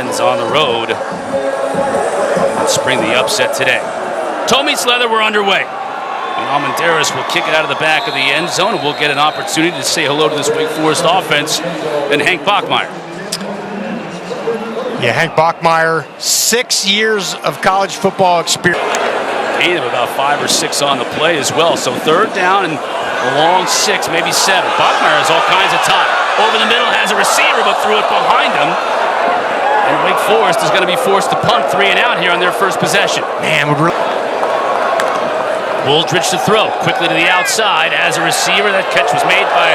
Lions on the road. Let's bring the upset today. Toe meets leather, we're underway. Almendares will kick it out of the back of the end zone, and we'll get an opportunity to say hello to this Wake Forest offense and Hank Bachmeier. Yeah, Hank Bachmeier, 6 years of college football experience. Gain of about 5 or 6 on the play as well. So third down and a long 6, maybe 7. Bachmeier has all kinds of time. Over the middle, has a receiver, but threw it behind him. And Wake Forest is going to be forced to punt 3 and out here on their first possession. Man, would really... Wooldridge to throw, quickly to the outside as a receiver. That catch was made by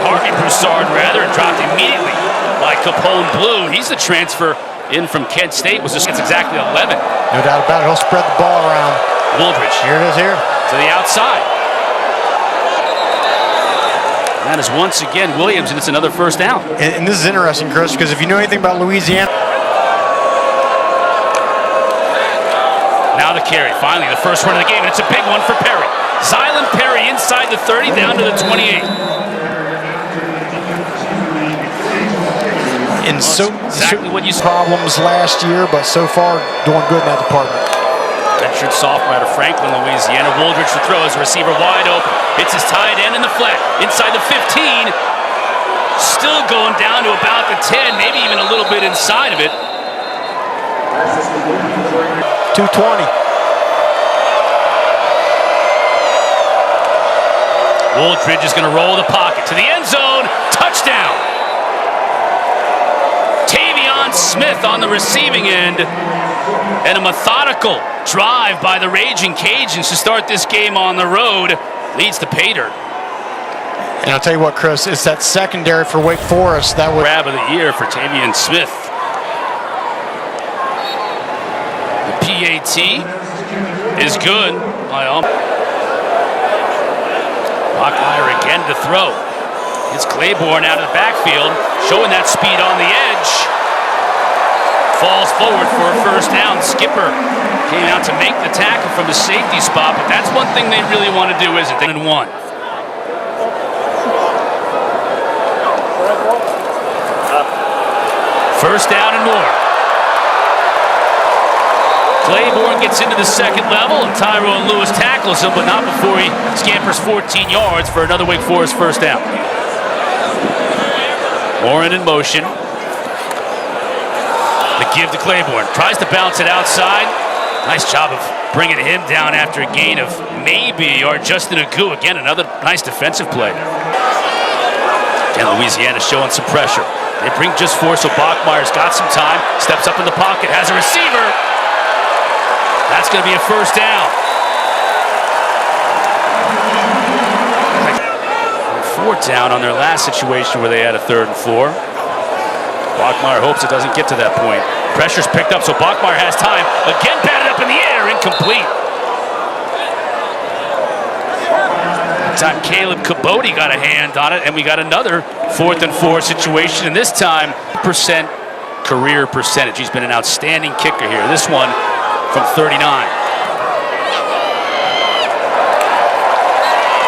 Harvey Broussard, rather, and dropped immediately by Capone Blue. He's the transfer in from Kent State. It's exactly 11. No doubt about it. He'll spread the ball around. Wooldridge. Here it is here. To the outside. And that is once again Williams, and it's another first down. And this is interesting, Chris, because if you know anything about Louisiana... Now the carry, finally the first run of the game, and it's a big one for Perry. Zylan Perry inside the 30, down to the 28. And exactly what you saw. Problems last year, but so far doing good in that department. Redshirt sophomore out of Franklin, Louisiana. Wooldridge to throw as a receiver wide open. Hits his tight end in the flat, inside the 15. Still going down to about the 10, maybe even a little bit inside of it. 220. Wooldridge is going to roll the pocket to the end zone. Touchdown. Tavion Smith on the receiving end. And a methodical drive by the Raging Cajuns to start this game on the road. Leads to pay dirt. And I'll tell you what, Chris, it's that secondary for Wake Forest that would... Grab of the year for Tavion Smith. PAT is good. Bachmeier again to throw. It's Claiborne out of the backfield, showing that speed on the edge. Falls forward for a first down. Skipper came out to make the tackle from the safety spot, but that's one thing they really want to do, isn't it? And 1. First down and more. Claiborne gets into the second level, and Tyrone Lewis tackles him, but not before he scampers 14 yards for another Wake Forest first down. Warren in motion. The give to Claiborne. Tries to bounce it outside. Nice job of bringing him down after a gain of maybe, or Justin Agu. Again, another nice defensive play. Again, Louisiana showing some pressure. They bring just 4, so Bachmeier's got some time. Steps up in the pocket, has a receiver. That's going to be a first down. 4th down on their last situation where they had a 3rd and 4. Bachmeier hopes it doesn't get to that point. Pressure's picked up, so Bachmeier has time. Again, batted up in the air, incomplete. That time Caleb Cabote got a hand on it, and we got another 4th and 4 situation, and this time career percentage. He's been an outstanding kicker here. This one from 39.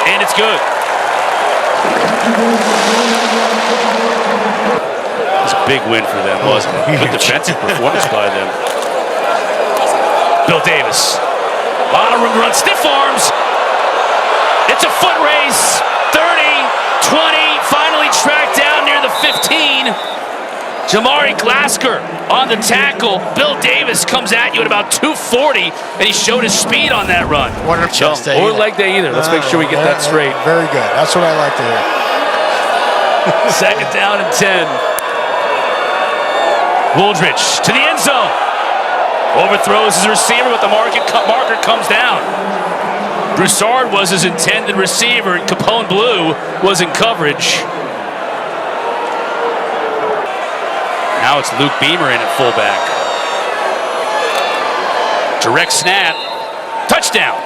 And it's good. It was a big win for them, wasn't it? Good defensive performance by them. Bill Davis. Bottom room run, stiff arms. It's a foot race. 30, 20, finally tracked down near the 15. Jamari Glasker on the tackle. Bill Davis comes at you at about 240, and he showed his speed on that run. Or leg day either. Let's make sure we get that straight. Very good. That's what I like to hear. Second down and 10. Wooldridge to the end zone. Overthrows his receiver, but the marker comes down. Broussard was his intended receiver, and Capone Blue was in coverage. Now it's Luke Beamer in at fullback. Direct snap. Touchdown.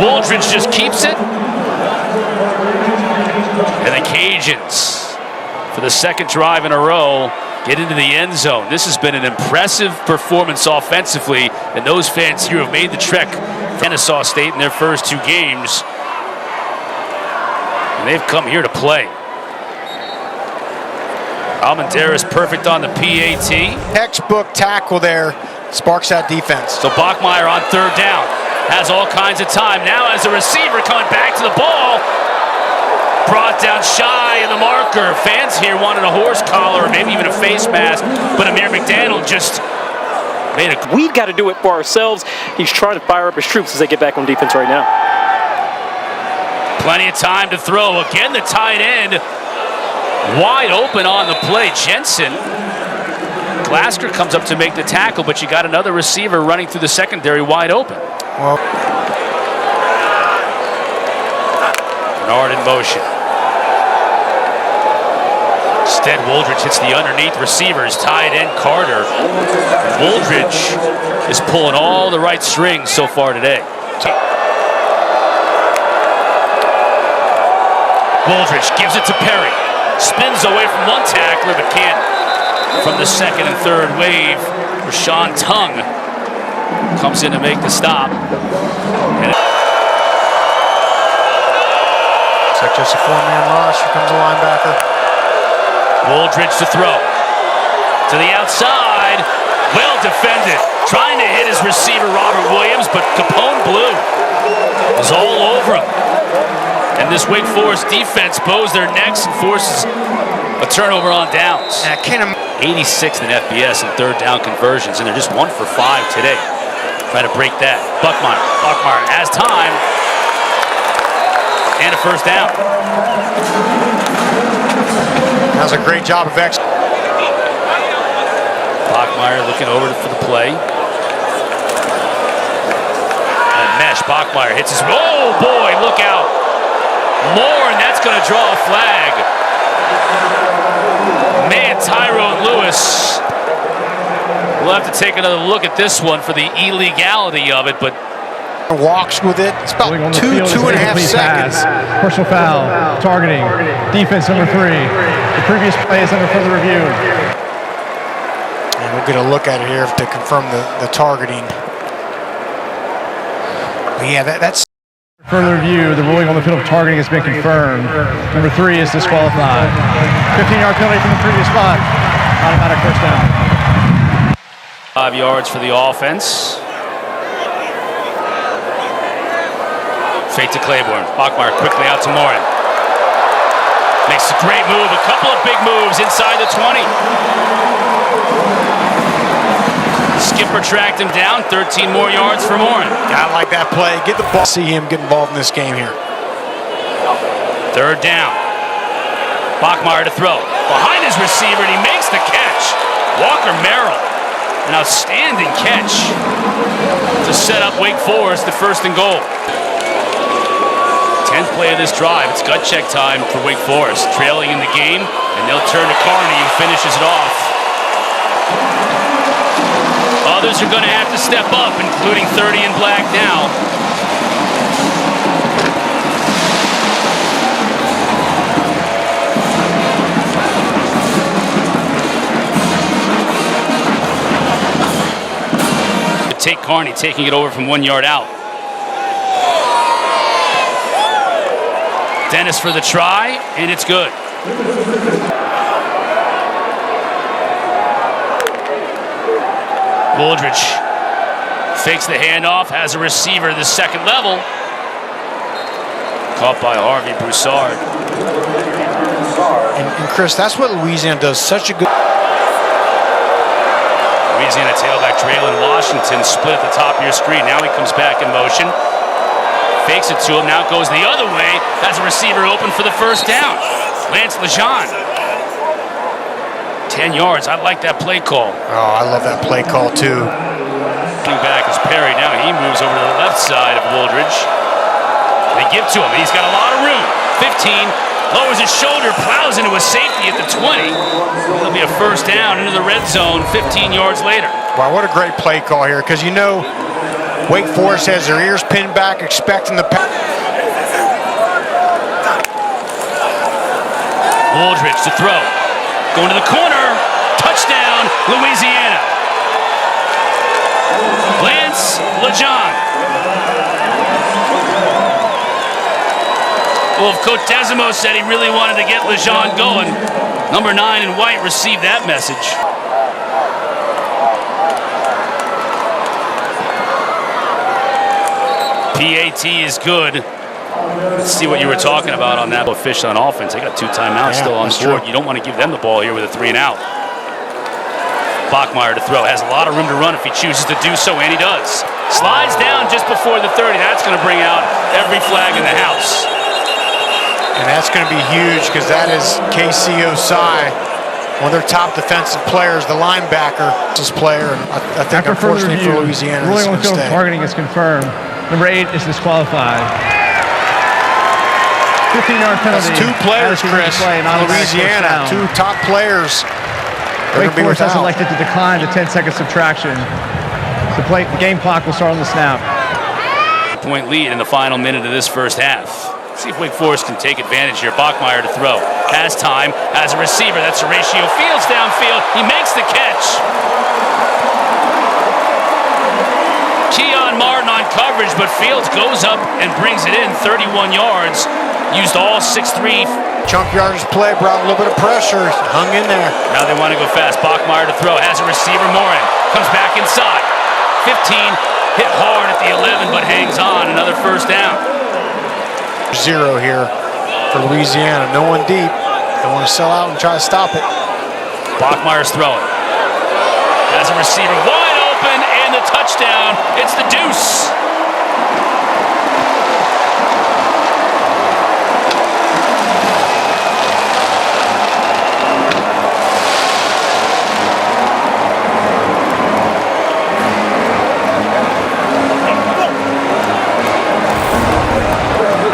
Wooldridge just keeps it. And the Cajuns, for the second drive in a row, get into the end zone. This has been an impressive performance offensively, and those fans here have made the trek from Kennesaw State in their first 2 games. And they've come here to play. Almendarez perfect on the PAT. Textbook tackle there. Sparks that defense. So Bachmeier on third down. Has all kinds of time. Now as a receiver coming back to the ball. Brought down shy of the marker. Fans here wanted a horse collar or maybe even a face mask. But Amir McDaniel just made a... We've got to do it for ourselves. He's trying to fire up his troops as they get back on defense right now. Plenty of time to throw. Again, the tight end wide open on the play. Jensen. Glasgow comes up to make the tackle, but you got another receiver running through the secondary wide open. Well, Bernard in motion. Instead, Wooldridge hits the underneath receivers. Tight end Carter. Wooldridge is pulling all the right strings so far today. Wooldridge gives it to Perry. Spins away from one tackler, but can't from the second and third wave. Rashawn Tongue comes in to make the stop. And it's like just a four-man rush. Here comes the linebacker. Wooldridge to throw. To the outside. Well defended. Trying to hit his receiver, Robert Williams, but Capone Blue is all over him. And this Wake Forest defense bows their necks and forces a turnover on downs. And I can't imagine. 86th in FBS in third down conversions, and they're just 1 for 5 today. Trying to break that. Bachmeier has time. And a first down. That was a great job of execution. Bachmeier looking over for the play. And mesh, Bachmeier hits his... Oh, boy, look out. More, and that's going to draw a flag. Man, Tyrone Lewis. We'll have to take another look at this one for the illegality of it, but... Walks with it. It's about 2.5 seconds. Personal foul, targeting, defense number 3. The previous play is under further review. And we'll get a look at it here to confirm the targeting. But yeah, that's... Further review, the ruling on the field of targeting has been confirmed. Number 3 is disqualified. 15-yard penalty from the previous spot. Automatic first down. 5 yards for the offense. Fake to Claiborne. Bachmeier quickly out to Morin. Makes a great move. A couple of big moves inside the 20. Skipper tracked him down. 13 more yards for Morin. I like that play. Get the ball. See him get involved in this game here. Third down. Bachmeier to throw. Behind his receiver, and he makes the catch. Walker Merrill. An outstanding catch to set up Wake Forest the first and goal. 10th play of this drive. It's gut check time for Wake Forest. Trailing in the game, and they'll turn to Carney, who finishes it off. Others are going to have to step up, including 30 in black now. Take Carney taking it over from 1 yard out. Dennis for the try, and it's good. Wooldridge fakes the handoff, has a receiver at the second level. Caught by Harvey Broussard. And Chris, that's what Louisiana does such a good... Louisiana tailback Traylon Washington split at the top of your screen. Now he comes back in motion. Fakes it to him, now goes the other way. Has a receiver open for the first down. Lance Lejean. 10 yards, I like that play call. Oh, I love that play call too. Coming back is Perry, now he moves over to the left side of Wooldridge. They give to him, and he's got a lot of room. 15, lowers his shoulder, plows into a safety at the 20. It'll be a first down into the red zone 15 yards later. Wow, what a great play call here, because you know Wake Forest has their ears pinned back, expecting the pass. Wooldridge to throw. Going to the corner. Touchdown, Louisiana. Lance Lejean. Well, if Coach Desimo said he really wanted to get Lejean going, Number 9 in white received that message. PAT is good. Let's see what you were talking about on that fish on offense. They got 2 timeouts still on the board. True. You don't want to give them the ball here with a 3 and out. Bachmeyer to throw. Has a lot of room to run if he chooses to do so, and he does. Slides down just before the 30. That's going to bring out every flag in the house. And that's going to be huge because that is KC Osai, one of their top defensive players, the linebacker. This player, I think, After further unfortunately review, for Louisiana, ruling on the this field of mistake. targeting is confirmed. Number 8 is disqualified. 15-yard penalty. That's 2 players, Chris, play, in Louisiana. 2 top players. Wake Forest has elected to decline the 10-second subtraction. The game clock will start on the snap. Point lead in the final minute of this first half. Let's see if Wake Forest can take advantage here. Bachmeyer to throw. Has time, has a receiver. That's Horatio Fields downfield. He makes the catch. Keon Martin on coverage, but Fields goes up and brings it in 31 yards. Used all 6'3". Chunk yardage play, brought a little bit of pressure, hung in there. Now they want to go fast. Bachmeyer to throw. Has a receiver, Morin. Comes back inside. 15, hit hard at the 11, but hangs on. Another first down. 0 here for Louisiana. No one deep. They want to sell out and try to stop it. Bachmeyer's throwing. Has a receiver wide open, and the touchdown. It's the deuce.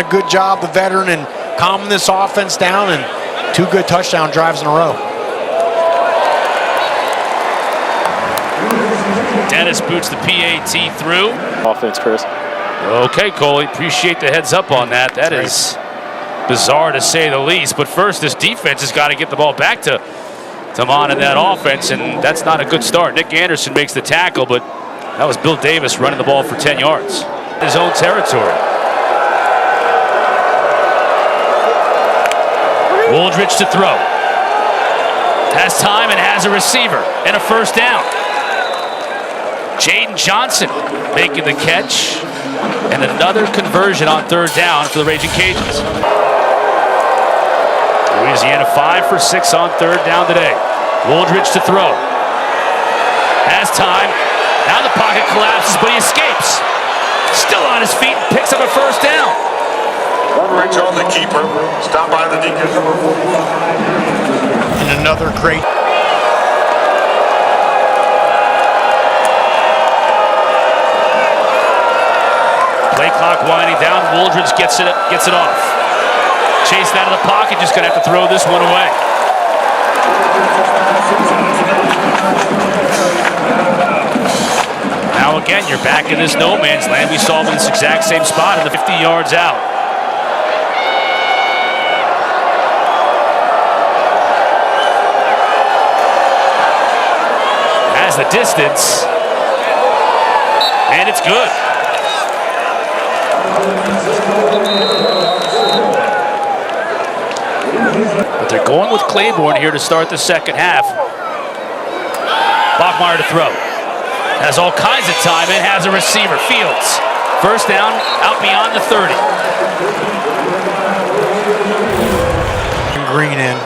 Good job, the veteran, in calming this offense down, and 2 good touchdown drives in a row. Dennis boots the PAT through. Offense, Chris. Okay, Coley, appreciate the heads up on that. That is bizarre to say the least. But first, this defense has got to get the ball back to Mon and that offense, and that's not a good start. Nick Anderson makes the tackle, but that was Bill Davis running the ball for 10 yards. His own territory. Wooldridge to throw. Has time and has a receiver and a first down. Jaden Johnson making the catch, and another conversion on 3rd down for the Raging Cajuns. Louisiana 5 for 6 on 3rd down today. Wooldridge to throw. Has time. Now the pocket collapses, but he escapes. Still on his feet, picks up a first down. Reach on the keeper. Stop by the Deacons. And another great. Play clock winding down. Wooldridge gets it off. Chased out of the pocket. Just going to have to throw this one away. Now again, you're back in this no man's land. We saw him in this exact same spot in the 50 yards out. The distance, and it's good. But they're going with Claiborne here to start the second half. Bachmeyer to throw. Has all kinds of time and has a receiver. Fields. First down, out beyond the 30. Green in.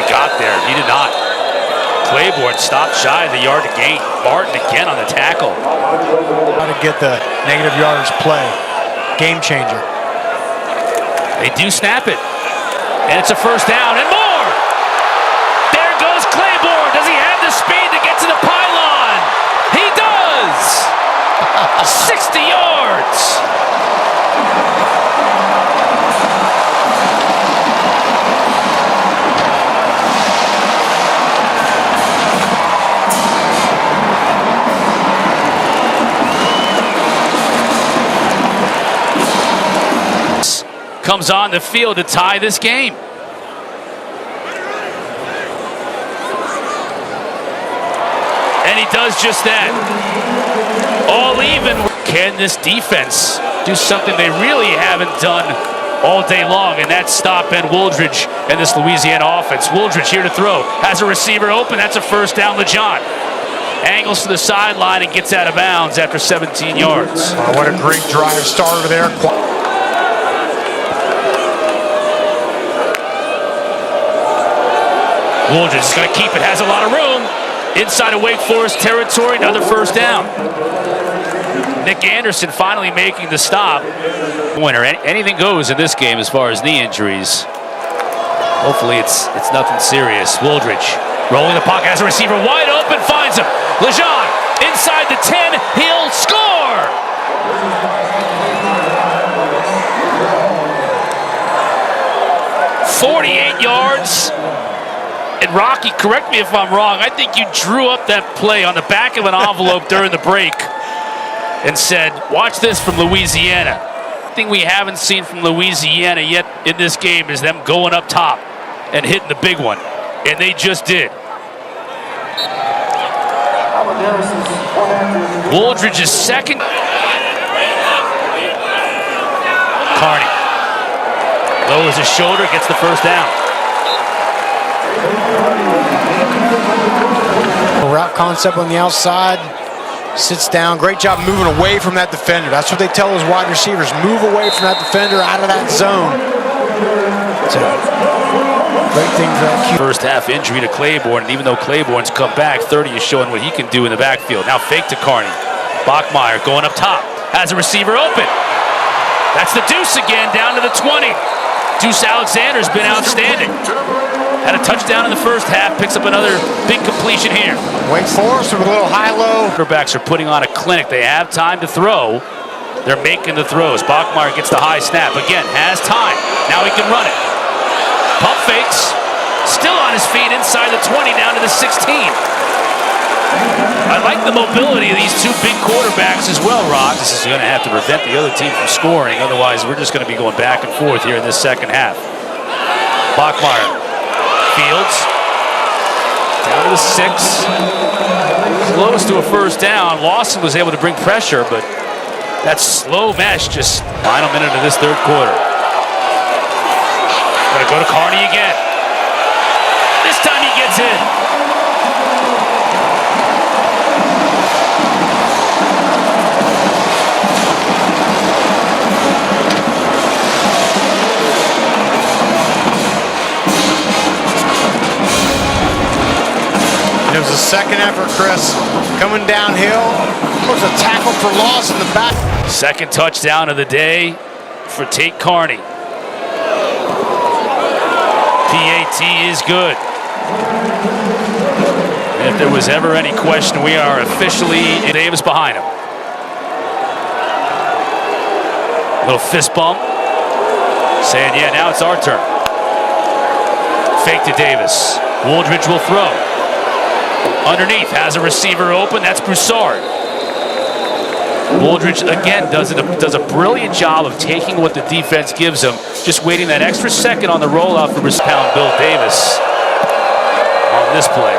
Got there. He did not. Claiborne stopped shy of the yard to gain. Martin again on the tackle. How to get the negative yardage play. Game changer. They do snap it. And it's a first down and more. There goes Claiborne. Does he have the speed to get to the pylon? He does. 60 yards. Comes on the field to tie this game. And he does just that. All even. Can this defense do something they really haven't done all day long, and that's stop Ben Wooldridge and this Louisiana offense. Wooldridge here to throw. Has a receiver open. That's a first down. LeJohn angles to the sideline and gets out of bounds after 17 yards. What a great drive starter there. Wooldridge is going to keep it. Has a lot of room. Inside of Wake Forest territory. Another first down. Nick Anderson finally making the stop. Winner. Anything goes in this game as far as knee injuries. Hopefully it's nothing serious. Wooldridge rolling the pocket, has a receiver wide open, finds him. LeJohn inside the 10, he'll score! "48 yards. And Rocky, correct me if I'm wrong, I think you drew up that play on the back of an envelope during the break and said, watch this from Louisiana. The thing we haven't seen from Louisiana yet in this game is them going up top and hitting the big one. And they just did. Wooldridge's second. Carney lowers his shoulder, gets the first down. Route concept on the outside. Sits down. Great job moving away from that defender. That's what they tell those wide receivers. Move away from that defender, out of that zone. So, great thing for that Q. First half injury to Claiborne, and even though Claiborne's come back, 30 is showing what he can do in the backfield. Now fake to Carney. Bachmeier going up top. Has a receiver open. That's the Deuce again, down to the 20. Deuce Alexander's been outstanding. Had a touchdown in the first half, picks up another big completion here. Wake Forest with a little high-low. Quarterbacks are putting on a clinic. They have time to throw. They're making the throws. Bachmeier gets the high snap. Again, has time. Now he can run it. Pump fakes. Still on his feet inside the 20, down to the 16. I like the mobility of these two big quarterbacks as well, Rock. This is going to have to prevent the other team from scoring. Otherwise, we're just going to be going back and forth here in this second half. Bachmeier. Fields. Down to the 6. Close to a first down. Lawson was able to bring pressure, but that slow mesh just final minute of this third quarter. Gonna go to Carney again. This time he gets in. It was a second effort, Chris. Coming downhill. It was a tackle for loss in the back. Second touchdown of the day for Tate Carney. PAT is good. And if there was ever any question, we are officially Davis behind him. Little fist bump. Saying, yeah, now it's our turn. Fake to Davis. Wooldridge will throw. Underneath, has a receiver open. That's Broussard. Wooldridge, again, does a brilliant job of taking what the defense gives him, just waiting that extra second on the rollout for pound Bill Davis on this play.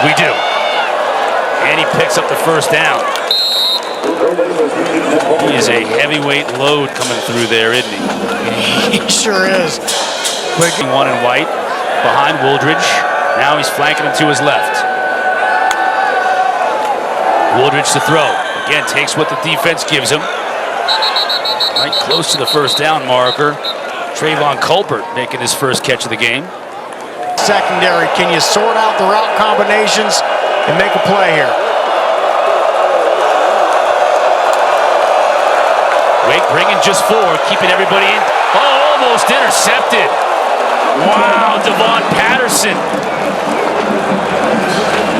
We do. And he picks up the first down. He is a heavyweight load coming through there, isn't he? He sure is. One in white. Behind Wooldridge. Now he's flanking him to his left. Wooldridge to throw. Again, takes what the defense gives him. Right close to the first down marker. Trayvon Colbert making his first catch of the game. Secondary, can you sort out the route combinations and make a play here? Wake bringing just 4, keeping everybody in. Oh, almost intercepted. Wow, Devon Patterson.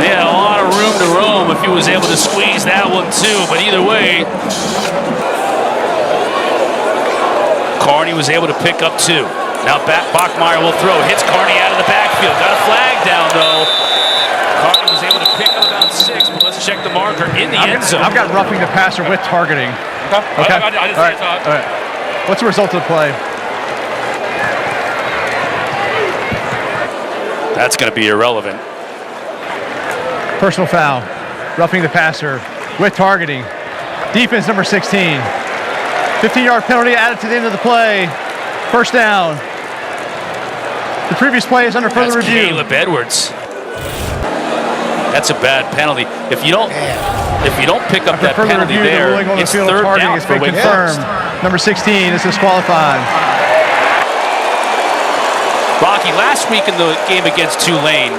They had a lot of room to roam if he was able to squeeze that one too, but either way, Carney was able to pick up 2. Now Bachmeier will throw, hits Carney out of the backfield. Got a flag down though. Carney was able to pick up about 6, but let's check the marker in the end zone. I've got roughing the passer with targeting. Okay. All right. What's the result of the play? That's going to be irrelevant. Personal foul. Roughing the passer with targeting. Defense number 16. 15-yard penalty added to the end of the play. First down. The previous play is under further review. Caleb Edwards. That's a bad penalty. If you don't pick up that penalty review, there, the on the it's field third targeting down has for been Wake confirmed. Forest. Number 16 is disqualified. Rocky, last week in the game against Tulane,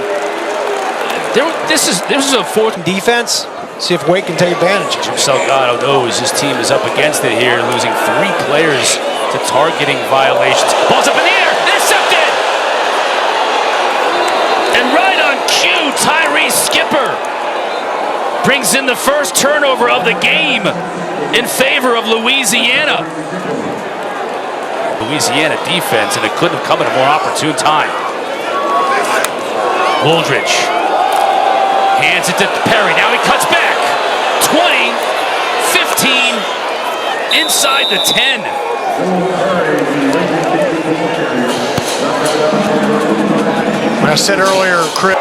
this is a fourth Defense, see if Wake can take advantage. Salgado knows his team is up against it here, losing 3 players to targeting violations. Ball's up in the air, intercepted! And right on cue, Tyree Skipper brings in the first turnover of the game in favor of Louisiana. Louisiana defense, and it couldn't have come at a more opportune time. Wooldridge hands it to Perry. Now he cuts back. 20, 15, inside the 10. When I said earlier, Chris,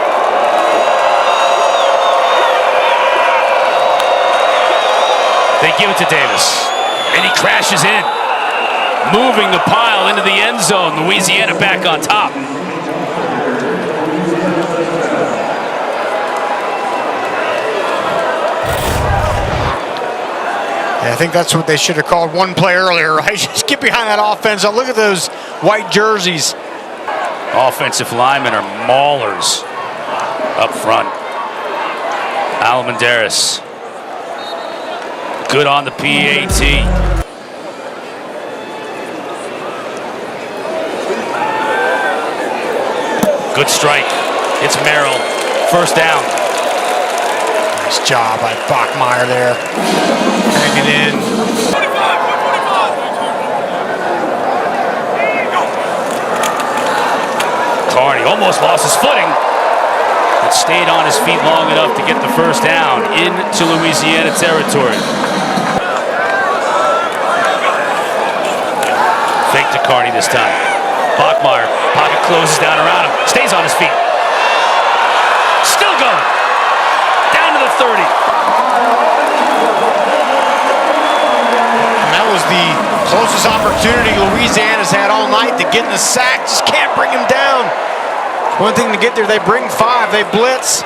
they give it to Davis, and he crashes in, moving the pile into the end zone. Louisiana back on top. I think that's what they should have called one play earlier, right? Just get behind that offense. Now look at those white jerseys. Offensive linemen are maulers up front. Alamandaris, good on the PAT. Good strike. It's Merrill. First down. Nice job by Bachmeyer there. Hanging in. Carney almost lost his footing, but stayed on his feet long enough to get the first down into Louisiana territory. Fake to Carney this time. Bachmeyer, pocket closes down around him, stays on his feet. Still going. Down to the 30. And that was the closest opportunity Louisiana's had all night to get in the sack. Just can't bring him down. One thing to get there, they bring 5, they blitz.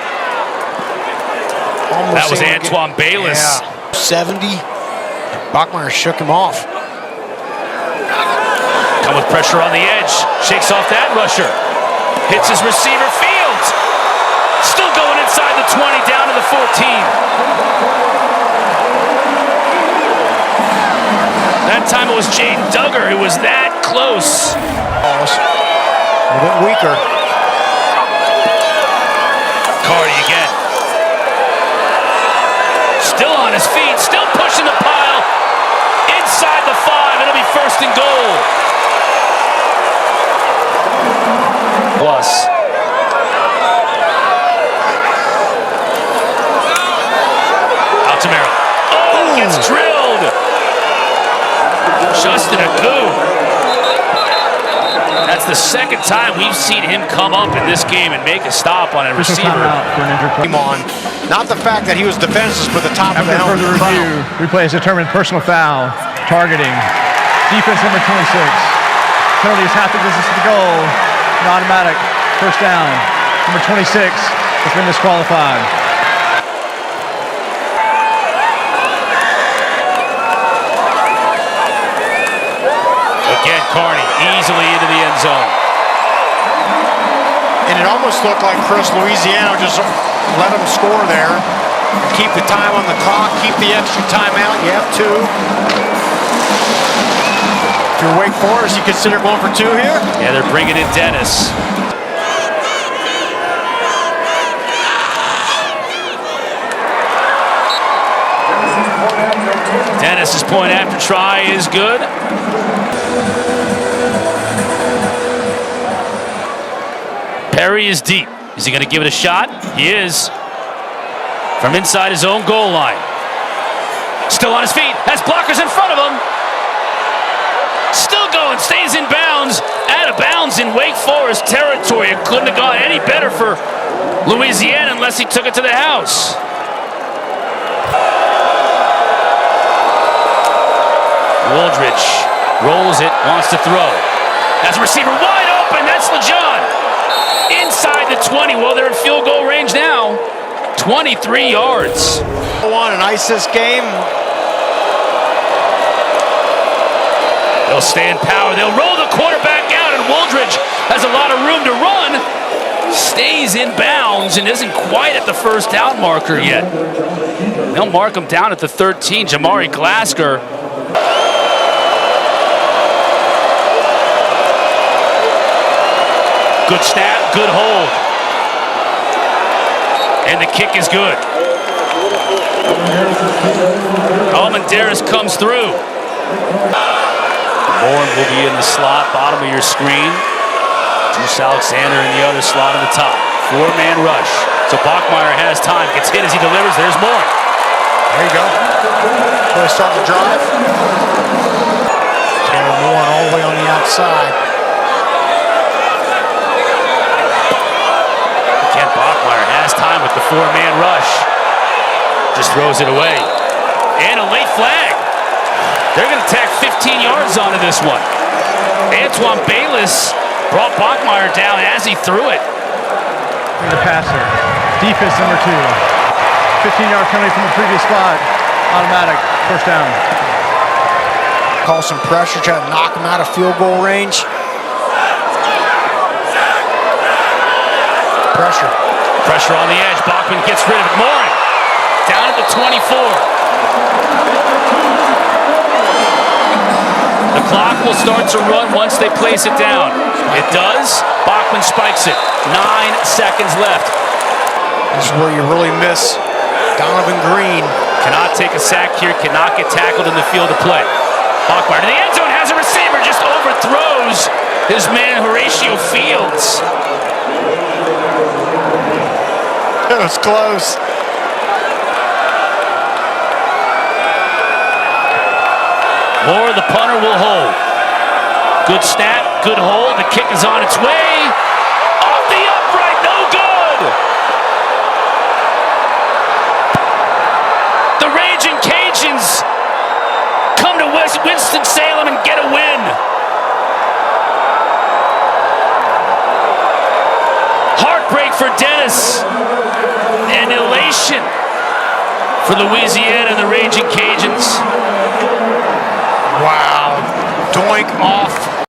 Almost That was able to Antoine Bayless. Yeah. 70. Bachmeyer shook him off. Come with pressure on the edge. Shakes off that rusher. Hits his receiver Fields. Still going inside the 20, down to the 14. That time it was Jaden Duggar who was that close. A little bit weaker. Carney again. Still on his feet, still pushing the pile. Inside the 5, it'll be first and goal. Plus. Out to Merrill. Oh, gets drilled. Justin Agu. That's the second time we've seen him come up in this game and make a stop on a receiver. Came on. Not the fact that he was defenseless, but the top of the helmet. After further review, replay has determined personal foul, targeting. Defense number 26. Penalty is half the distance to the goal. An automatic first down. Number 26 has been disqualified. Again, Carney easily into the end zone. And it almost looked like Chris Louisiana just let him score there. Keep the time on the clock, keep the extra timeout. You have 2. If you're Wake Forest, you consider going for 2 here? Yeah, they're bringing in Dennis. Dennis's point after try is good. Perry is deep. Is he going to give it a shot? He is. From inside his own goal line. Still on his feet. Has blockers in front of him. Still going. Stays in bounds. Out of bounds in Wake Forest territory. It couldn't have gone any better for Louisiana unless he took it to the house. Wooldridge rolls it, wants to throw. As a receiver wide open, that's LeJohn. Inside the 20, well, they're in field goal range now. 23 yards. Want and ice this game. They'll stay in power. They'll roll the quarterback out, and Wooldridge has a lot of room to run. Stays in bounds and isn't quite at the first down marker yet. They'll mark him down at the 13. Jamari Glasker. Good snap, good hold. And the kick is good. Almendares comes through. Bourne will be in the slot, bottom of your screen. Juice Alexander in the other slot on the top. Four-man rush. So Bachmeier has time, gets hit as he delivers. There's Bourne. There you go. So they start the drive. Taylor Moore all the way on the outside. Kent Bachmeier has time with the four-man rush. Just throws it away. And a late flag. They're going to tack 15 yards onto this one. Antoine Bayless brought Bachmeier down as he threw it. The passer. Defense number 2. 15-yard penalty from the previous spot. Automatic. First down. Call some pressure, try to knock him out of field goal range. Pressure. Pressure on the edge. Bachman gets rid of it. Morin down at the 24. The clock will start to run once they place it down. It does. Bachman spikes it. 9 seconds left. This is where you really miss Donovan Green. Cannot take a sack here. Cannot get tackled in the field of play. Bachmeier to the end zone. Has a receiver. Just overthrows his man Horatio Fields. It was close. Moore, the punter, will hold. Good snap, good hold. The kick is on its way. Off the upright, no good. The Raging Cajuns come to Winston-Salem and get a win. Heartbreak for Dennis and elation for Louisiana and the Raging Cajuns. Wow. Doink off